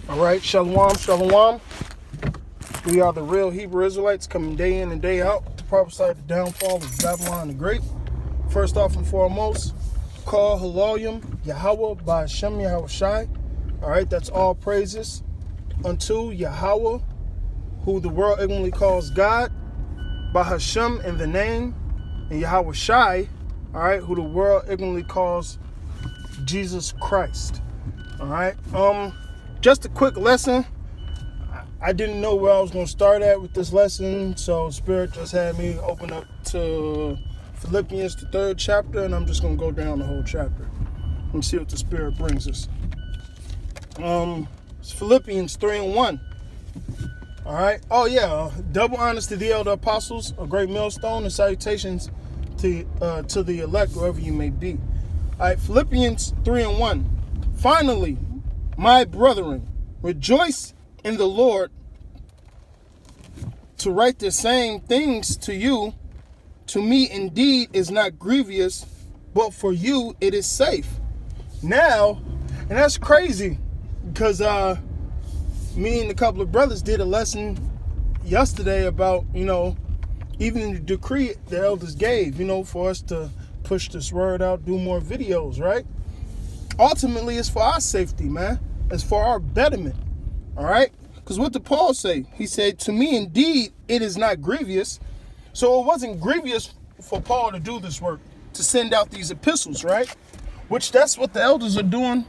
All right, shalom, shalom. We are the real Hebrew Israelites coming day in and day out to prophesy the downfall of Babylon the Great. First off and foremost, call Haloyim Yahweh by Hashem Yahweh Shai. All right, that's all praises unto Yahweh, who the world ignorantly calls God, by Hashem in the name, and Yahweh Shai, all right, who the world ignorantly calls Jesus Christ. All right, just a quick lesson. I didn't know where I was going to start at with this lesson, so Spirit just had me open up to Philippians, the 3rd chapter, and I'm just going to go down the whole chapter and see what the Spirit brings us. It's Philippians 3:1. All right. Oh yeah. Double honors to the elder apostles, a great millstone, and salutations to the elect wherever you may be. All right. Philippians 3:1. Finally, my brethren, rejoice in the Lord. To write the same things to you, to me indeed is not grievous, but for you it is safe. Now, and that's crazy because me and a couple of brothers did a lesson yesterday about, even the decree the elders gave, for us to push this word out, do more videos, right? Ultimately, it's for our safety, man. It's for our betterment, all right? Because what did Paul say? He said, to me, indeed, it is not grievous. So it wasn't grievous for Paul to do this work, to send out these epistles, right? Which that's what the elders are doing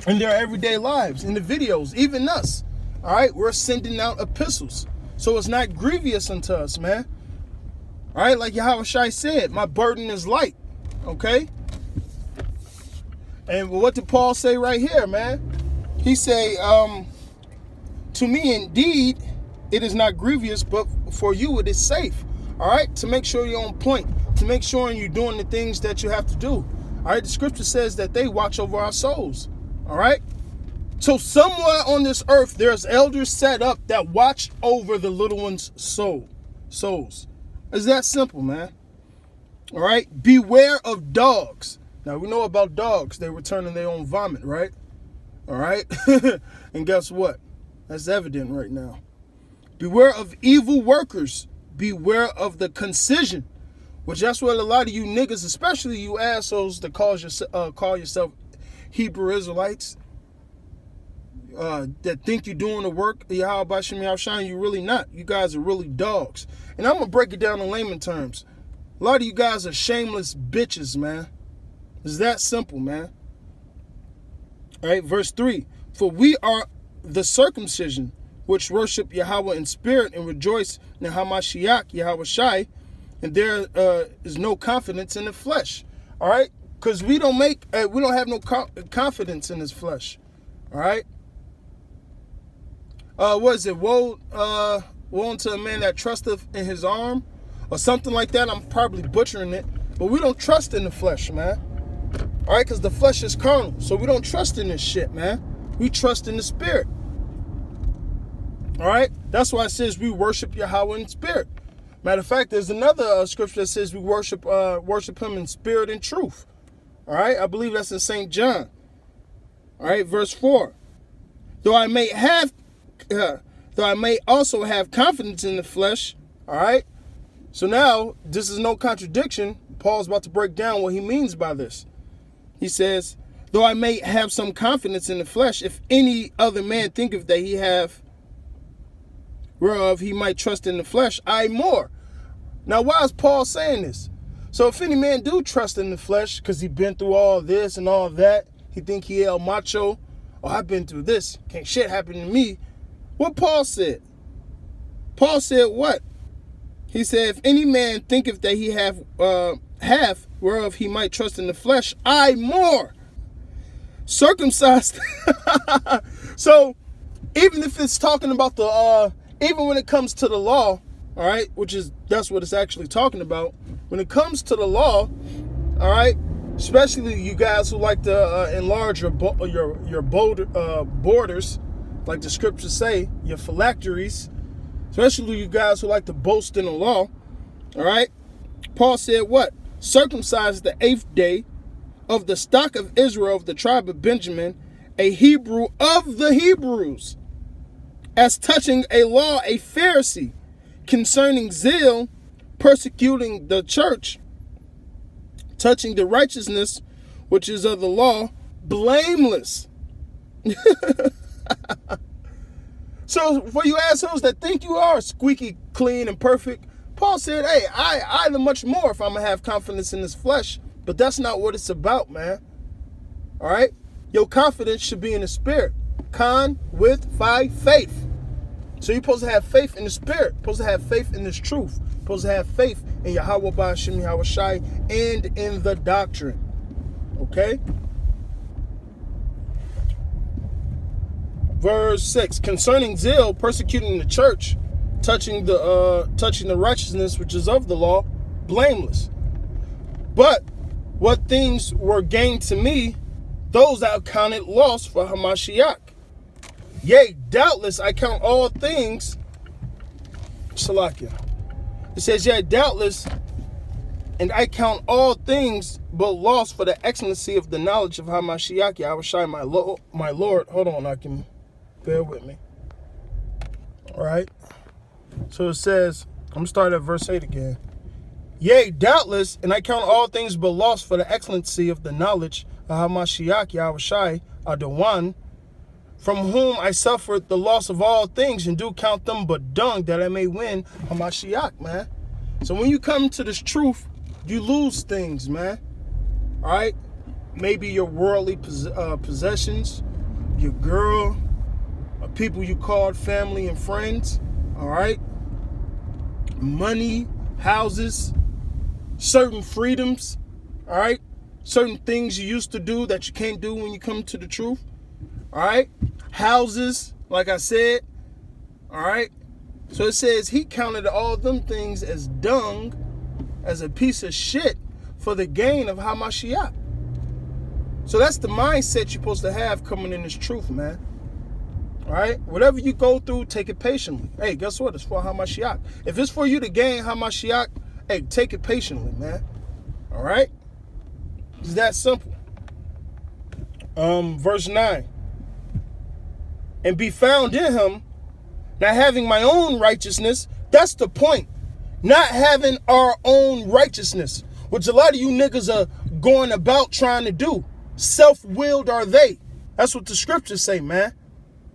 in their everyday lives, in the videos, even us. All right, we're sending out epistles. So it's not grievous unto us, man. All right, like Yahweh Shai said, my burden is light, okay? And what did Paul say right here, man? He say, to me indeed, it is not grievous, but for you it is safe. All right, to make sure you're on point, to make sure you're doing the things that you have to do. All right, the scripture says that they watch over our souls. All right, so somewhere on this earth, there's elders set up that watch over the little one's souls. It's that simple, man. All right, beware of dogs. Now, we know about dogs. They return in their own vomit, right? All right, and guess what? That's evident right now. Beware of evil workers. Beware of the concision, which that's what a lot of you niggas, especially you assholes that call yourself Hebrew Israelites, that think you're doing the work of Yahweh B'Shem Yahweh Shai, you're really not. You guys are really dogs. And I'm going to break it down in layman terms. A lot of you guys are shameless bitches, man. It's that simple, man. All right, verse 3. For we are the circumcision, which worship Yahweh in spirit and rejoice in Hamashiach, Yahweh Shai, and there is no confidence in the flesh. All right? Because we don't have no confidence in this flesh. All right? What is it? Woe unto a man that trusteth in his arm, or something like that. I'm probably butchering it, but we don't trust in the flesh, man. All right? Because the flesh is carnal, so we don't trust in this shit, man. We trust in the spirit. All right? That's why it says we worship Yahweh in spirit. Matter of fact, there's another scripture that says we worship him in spirit and truth. All right? I believe that's in St. John. All right? Verse 4. Though I may also have confidence in the flesh. All right? So now, this is no contradiction. Paul's about to break down what he means by this. He says, though I may have some confidence in the flesh, if any other man thinketh that he have whereof he might trust in the flesh, I more. Now, why is Paul saying this? So if any man do trust in the flesh, because he been through all this and all that, he think he el macho, oh, I've been through this, can't shit happen to me. What Paul said? Paul said what? He said, if any man thinketh that he have whereof he might trust in the flesh, I more. Circumcised. So even if it's talking about the even when it comes to the law, all right, that's what it's actually talking about. When it comes to the law, all right, especially you guys who like to enlarge your borders, like the scriptures say, your phylacteries, especially you guys who like to boast in the law, all right, Paul said what? Circumcised the 8th day of the stock of Israel, of the tribe of Benjamin, a Hebrew of the Hebrews, as touching a law, a Pharisee, concerning zeal, persecuting the church, touching the righteousness which is of the law, blameless. So for you assholes that think you are squeaky clean and perfect, Paul said, hey, I the much more if I'm going to have confidence in this flesh. But that's not what it's about, man. All right? Your confidence should be in the spirit. Faith. So you're supposed to have faith in the spirit. You're supposed to have faith in this truth. You're supposed to have faith in Yahweh Ba'ashem Yahweh Shai and in the doctrine. Okay? Verse 6, concerning zeal, persecuting the church, touching the righteousness which is of the law, blameless. But what things were gained to me, those I counted loss for Hamashiach. Yea, doubtless I count all things, Salakia. It says, yea, doubtless, and I count all things but loss for the excellency of the knowledge of Hamashiach, Yahweh Shai, my Lord. Hold on, I can bear with me. All right. So it says, I'm going to start at verse 8 again. Yea, doubtless, and I count all things but loss for the excellency of the knowledge of Hamashiach, Yahweh Shai, Adawan, from whom I suffered the loss of all things, and do count them but dung, that I may win Hamashiach, man. So when you come to this truth, you lose things, man. All right? Maybe your worldly possessions, your girl, people you called family and friends, all right? Money, houses, certain freedoms, all right? Certain things you used to do that you can't do when you come to the truth, all right? Houses, like I said, all right? So it says he counted all them things as dung, as a piece of shit for the gain of Hamashiach. So that's the mindset you're supposed to have coming in this truth, man. All right? Whatever you go through, take it patiently. Hey, guess what? It's for Hamashiach. If it's for you to gain Hamashiach, hey, take it patiently, man. All right? It's that simple. Verse 9. And be found in him, not having my own righteousness. That's the point. Not having our own righteousness, which a lot of you niggas are going about trying to do. Self-willed are they. That's what the scriptures say, man.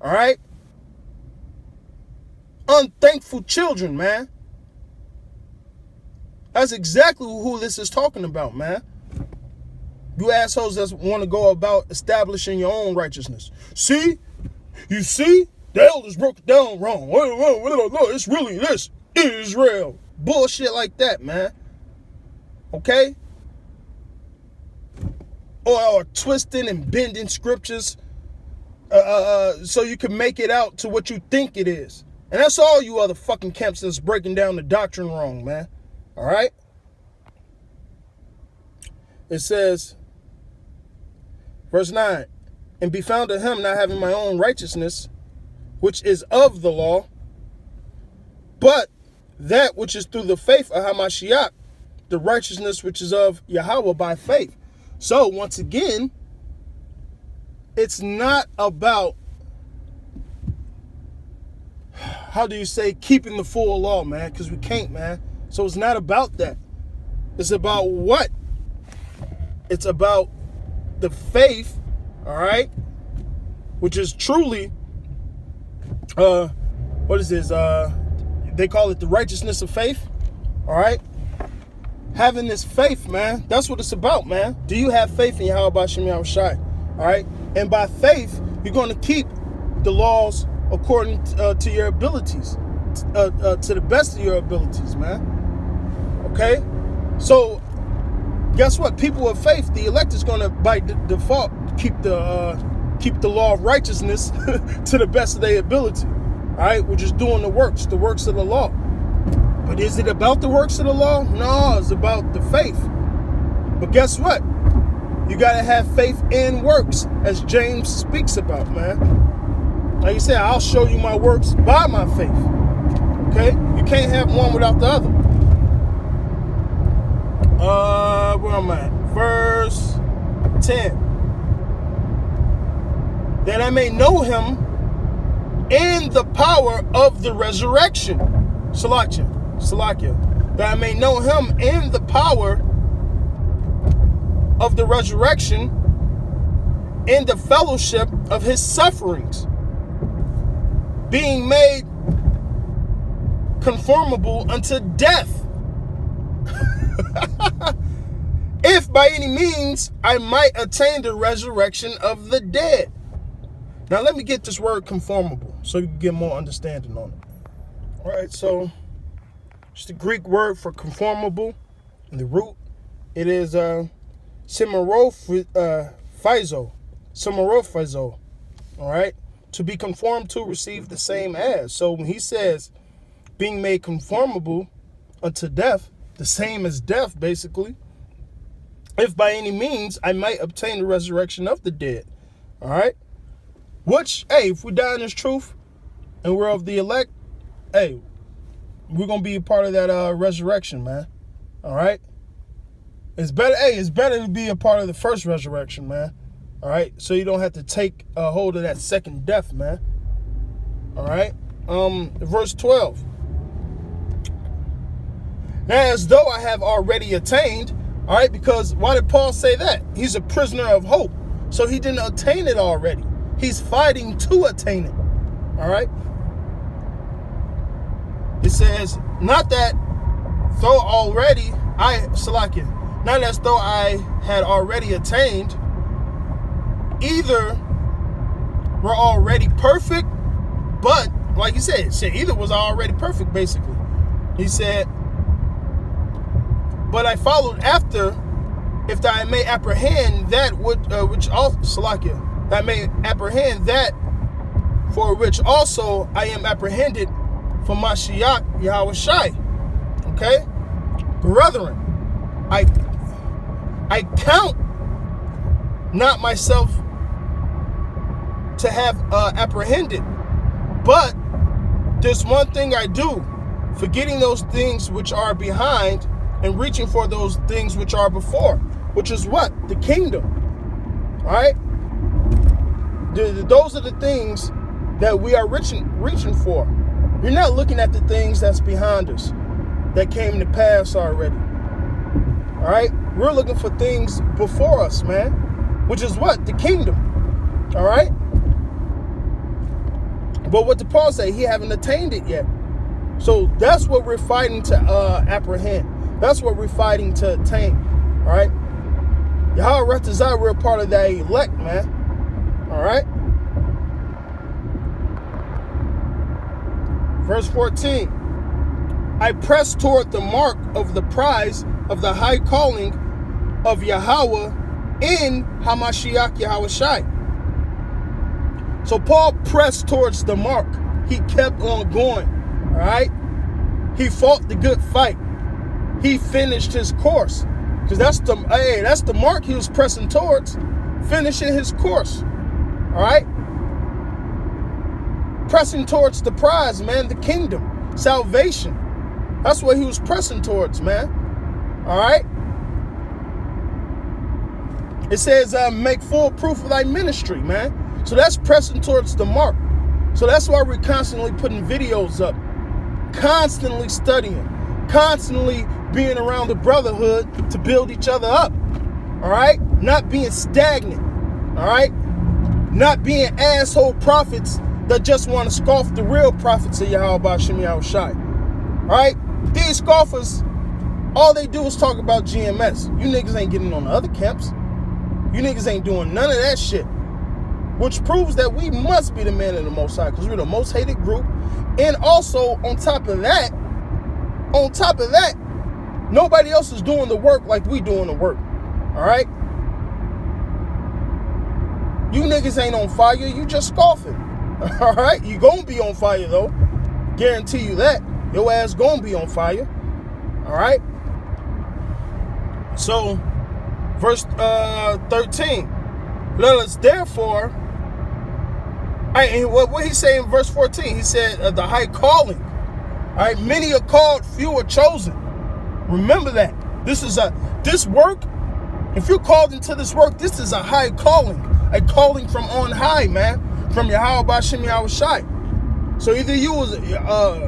All right? Unthankful children, man. That's exactly who this is talking about, man. You assholes that want to go about establishing your own righteousness. See? You see? The elders broke it down wrong. It's really this. Israel. Bullshit like that, man. Okay? Or twisting and bending scriptures so you can make it out to what you think it is. And that's all you other fucking camps that's breaking down the doctrine wrong, man. All right? It says, verse 9, and be found in him, not having my own righteousness, which is of the law, but that which is through the faith of Hamashiach, the righteousness which is of Yahweh by faith. So once again, it's not about, how do you say, keeping the full law, man, because we can't, man. So it's not about that. It's about what? It's about the faith, all right, which is truly, what is this? They call it the righteousness of faith, all right? Having this faith, man, that's what it's about, man. Do you have faith in Yahweh Ba'ashem Yahweh Shai, all right? And by faith, you're going to keep the laws according to your abilities, to the best of your abilities, man, okay? So guess what? People of faith, the elect is going to, by default, keep the law of righteousness to the best of their ability. All right, we're just doing the works of the law. But is it about the works of the law? No, it's about the faith. But guess what? You got to have faith in works, as James speaks about, man. Like you said, I'll show you my works by my faith. Okay? You can't have one without the other. Where am I at? Verse 10. that I may know him in the power of the resurrection. Salakia. That I may know him in the power of the resurrection, in the fellowship of his sufferings, being made conformable unto death, if by any means I might attain the resurrection of the dead. Now let me get this word conformable so you can get more understanding on it. All right, so it's the Greek word for conformable. In the root, it is Simerophizo. All right, to be conformed to, receive the same as. So when he says being made conformable unto death, the same as death, basically. If by any means I might obtain the resurrection of the dead. All right. Which, hey, if we die in this truth and we're of the elect, hey, we're going to be a part of that resurrection, man. All right. It's better to be a part of the first resurrection, man. All right. So you don't have to take a hold of that second death, man. All right. Verse 12. Now, as though I have already attained, all right, because why did Paul say that? He's a prisoner of hope. So he didn't attain it already. He's fighting to attain it. All right. It says, not that though already not as though I had already attained, either were already perfect, but like he said, either was already perfect, basically. He said, but I followed after, if that I may apprehend that which also, that I may apprehend that for which also I am apprehended from Mashiach Yahweh Shai. Okay? Brethren, I count not myself to have apprehended, but there's one thing I do, forgetting those things which are behind and reaching for those things which are before, which is what? The kingdom. All right? Those are the things that we are reaching for. You're not looking at the things that's behind us, that came to pass already. All right? We're looking for things before us, man, which is what? The kingdom. All right? But what did Paul say? He haven't attained it yet. So that's what we're fighting to apprehend. That's what we're fighting to attain. All right? Yahweh Ratazah, we're a part of that elect, man. All right? Verse 14. I press toward the mark of the prize of the high calling of Yahweh in Hamashiach Yahweh Shai. So Paul pressed towards the mark. He kept on going. All right? He fought the good fight. He finished his course. Because that's the mark he was pressing towards. Finishing his course. All right? Pressing towards the prize, man. The kingdom. Salvation. That's what he was pressing towards, man. All right? It says, make full proof of thy ministry, man. So that's pressing towards the mark. So that's why we're constantly putting videos up. Constantly studying. Constantly being around the brotherhood to build each other up. All right? Not being stagnant. All right? Not being asshole prophets that just want to scoff the real prophets of Yahweh B'Shem Yahweh Shai. All right? These scoffers, all they do is talk about GMS. You niggas ain't getting on the other camps. You niggas ain't doing none of that shit. Which proves that we must be the man of the Most High, because we're the most hated group. And also, on top of that, nobody else is doing the work like we doing the work. All right? You niggas ain't on fire. You just scoffing. All right? You gonna be on fire, though. Guarantee you that. Your ass gonna be on fire. All right? So, verse 13. Let us therefore... All right, and what he say in verse 14? He said, the high calling. All right, many are called, few are chosen. Remember that. This work, if you're called into this work, this is a high calling. a calling from on high, man, from Yahweh B'Shem Yahweh Shai. So either you was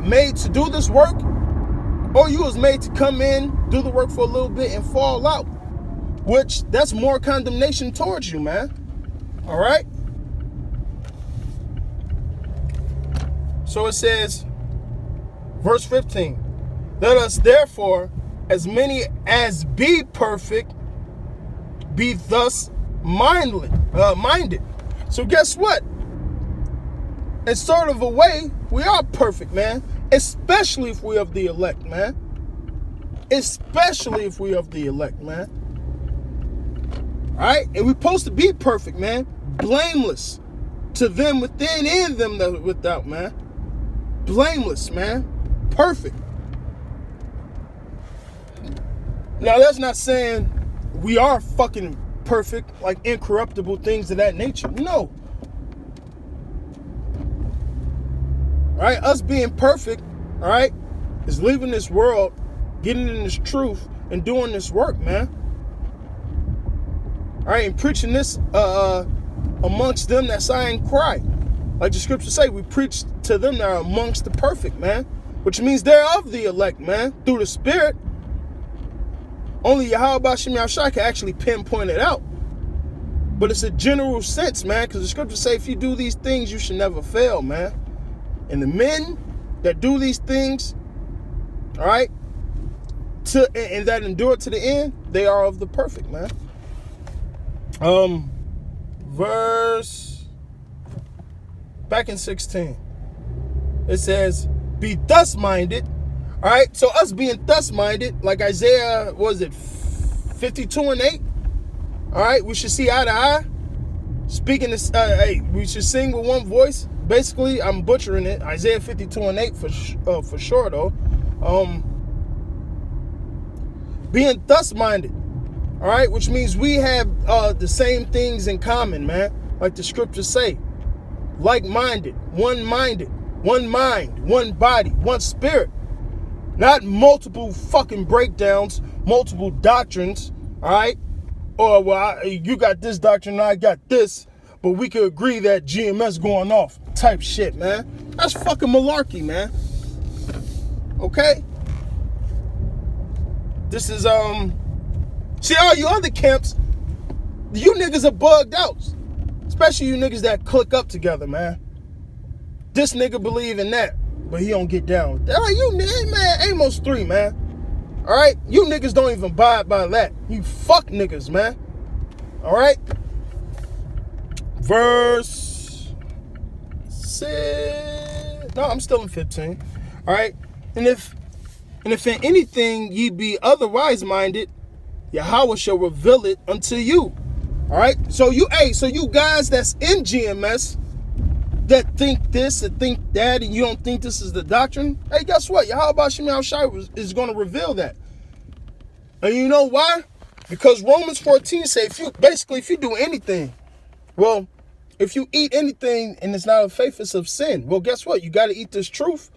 made to do this work, or you was made to come in, do the work for a little bit, and fall out. Which, that's more condemnation towards you, man. All right? So it says, verse 15, let us therefore, as many as be perfect, be thus minded. So guess what? In sort of a way, we are perfect, man. Especially if we of the elect, man. Especially if we of the elect, man. Alright? And we're supposed to be perfect, man. Blameless to them within and them that without, man. Blameless, man. Perfect. Now, that's not saying we are fucking perfect, like incorruptible, things of that nature. No. All right, us being perfect, all right, is leaving this world, getting in this truth, and doing this work, man. All right, and preaching this amongst them that sigh and cry. Like the scriptures say, we preach to them that are amongst the perfect, man. Which means they're of the elect, man, through the Spirit. Only Yahweh B'Shem Yahweh Shai can actually pinpoint it out. But it's a general sense, man, because the scriptures say if you do these things, you should never fail, man. And the men that do these things, all right, and that endure to the end, they are of the perfect, man. Back in 16, it says, be thus minded. All right, so us being thus minded, like Isaiah, what was it, 52:8? All right, we should see eye to eye. Speaking this, hey, we should sing with one voice. Basically, I'm butchering it. Isaiah 52:8 for sure, though. Being thus minded, all right, which means we have the same things in common, man. Like the scriptures say, like-minded, one-minded, one mind, one body, one spirit. Not multiple fucking breakdowns, multiple doctrines, all right? Or, well, you got this doctrine and I got this, but we could agree that GMS going off type shit, man. That's fucking malarkey, man. Okay? This is, see, all you other camps, you niggas are bugged out. Especially you niggas that click up together, man. This nigga believe in that, but he don't get down with that. Like, you, man, Amos 3, man. All right? You niggas don't even abide by that. You fuck niggas, man. All right? Verse 6. No, I'm still in 15. All right? And if in anything ye be otherwise minded, Yahweh shall reveal it unto you. All right? So you guys that's in GMS that think this and think that, and you don't think this is the doctrine, hey, guess what? Yahweh B'Shem Yahweh Shai is going to reveal that. And you know why? Because Romans 14 say, if you do anything, well, if you eat anything and it's not of faith, it's of sin. Well, guess what? You got to eat this truth.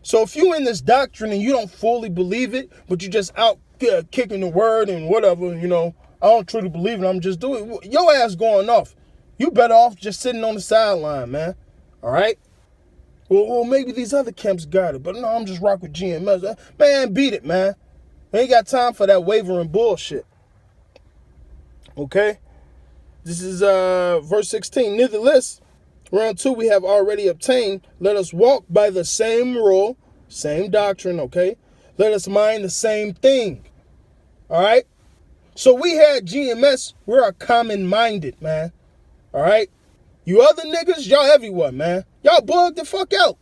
So if you in this doctrine and you don't fully believe it, but you just out kicking the word and whatever, you know, I don't truly believe it, I'm just doing it, your ass going off. You better off just sitting on the sideline, man. All right? Well, maybe these other camps got it, but no, I'm just rocking with GMS. Man, beat it, man. I ain't got time for that wavering bullshit. Okay? This is verse 16. Nevertheless, round 2 we have already obtained. Let us walk by the same rule, same doctrine, okay? Let us mind the same thing. All right? So we had GMS. We're a common-minded, man. All right? You other niggas, y'all everywhere, man. Y'all bugged the fuck out.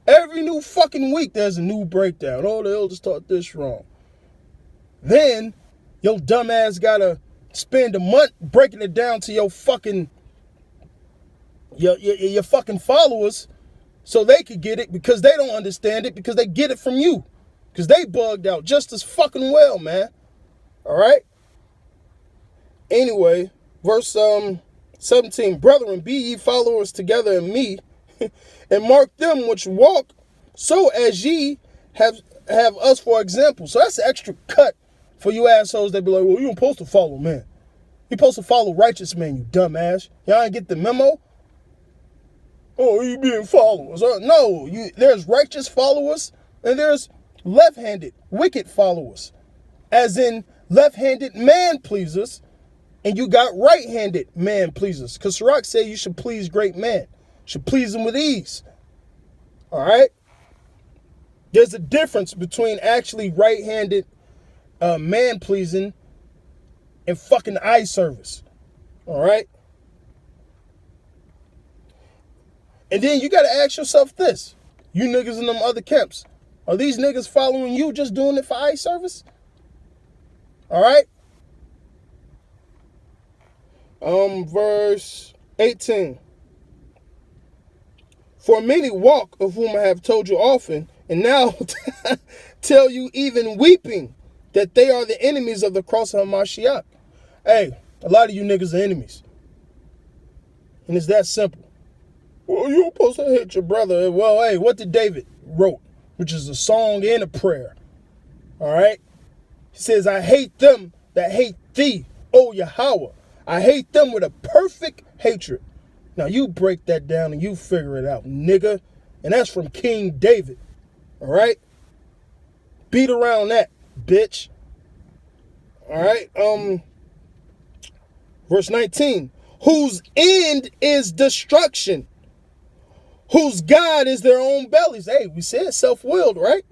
Every new fucking week, there's a new breakdown. Oh, the elders taught this wrong. Then, your dumb ass gotta spend a month breaking it down to your fucking followers so they could get it, because they don't understand it, because they get it from you. Because they bugged out just as fucking well, man. All right? Anyway, verse 17, brethren, be ye followers together in me, and mark them which walk so as ye have us for example. So that's an extra cut for you assholes that be like, well, you ain't supposed to follow, man. You're supposed to follow righteous men, you dumbass. Y'all ain't get the memo? Oh, you being followers. No, there's righteous followers and there's left-handed, wicked followers. As in left-handed man-pleasers, and you got right-handed man-pleasers. Because Sirach said you should please great men. Should please them with ease. All right? There's a difference between actually right-handed man-pleasing and fucking eye service. All right? And then you got to ask yourself this. You niggas in them other camps. Are these niggas following you just doing it for eye service? All right? Verse 18. For many walk, of whom I have told you often, and now tell you even weeping, that they are the enemies of the cross of Hamashiach. Hey, a lot of you niggas are enemies. And it's that simple. Well, you're supposed to hate your brother. Well, hey, what did David wrote? Which is a song and a prayer. All right? He says, I hate them that hate thee, O Yahweh. I hate them with a perfect hatred. Now, you break that down and you figure it out, nigga. And that's from King David. All right? Beat around that, bitch. All right? Verse 19. Whose end is destruction, whose God is their own bellies. Hey, we said self-willed, right?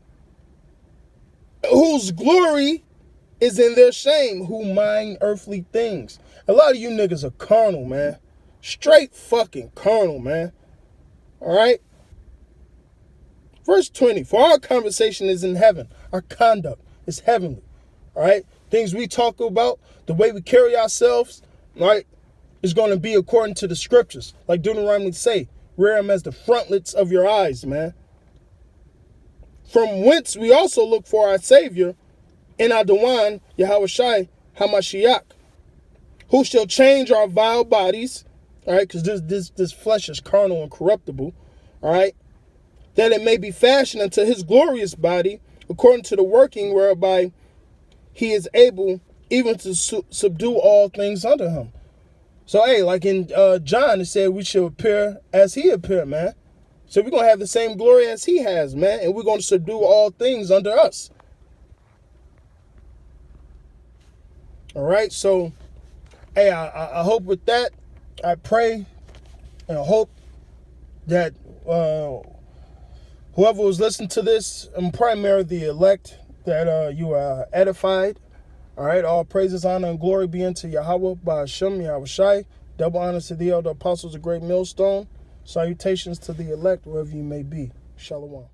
Whose glory is in their shame, who mind earthly things. A lot of you niggas are carnal, man. Straight fucking carnal, man. All right? Verse 20. For our conversation is in heaven. Our conduct is heavenly. All right? Things we talk about, the way we carry ourselves, right, is going to be according to the scriptures. Like Deuteronomy say, rear them as the frontlets of your eyes, man. From whence we also look for our Savior, in our Dewan, Yahushai Hamashiach, who shall change our vile bodies, all right, because this flesh is carnal and corruptible, all right, that it may be fashioned unto his glorious body, according to the working whereby he is able even to subdue all things unto him. So, hey, like in John, it said we should appear as he appeared, man. So we're going to have the same glory as he has, man. And we're going to subdue all things under us. All right. So, hey, I hope with that, I pray and I hope that whoever was listening to this, and primarily the elect, that you are edified. All right, all praises, honor, and glory be unto Yahweh, by Hashem, Yahushai. Double honors to the elder apostles, a great millstone. Salutations to the elect, wherever you may be. Shalom.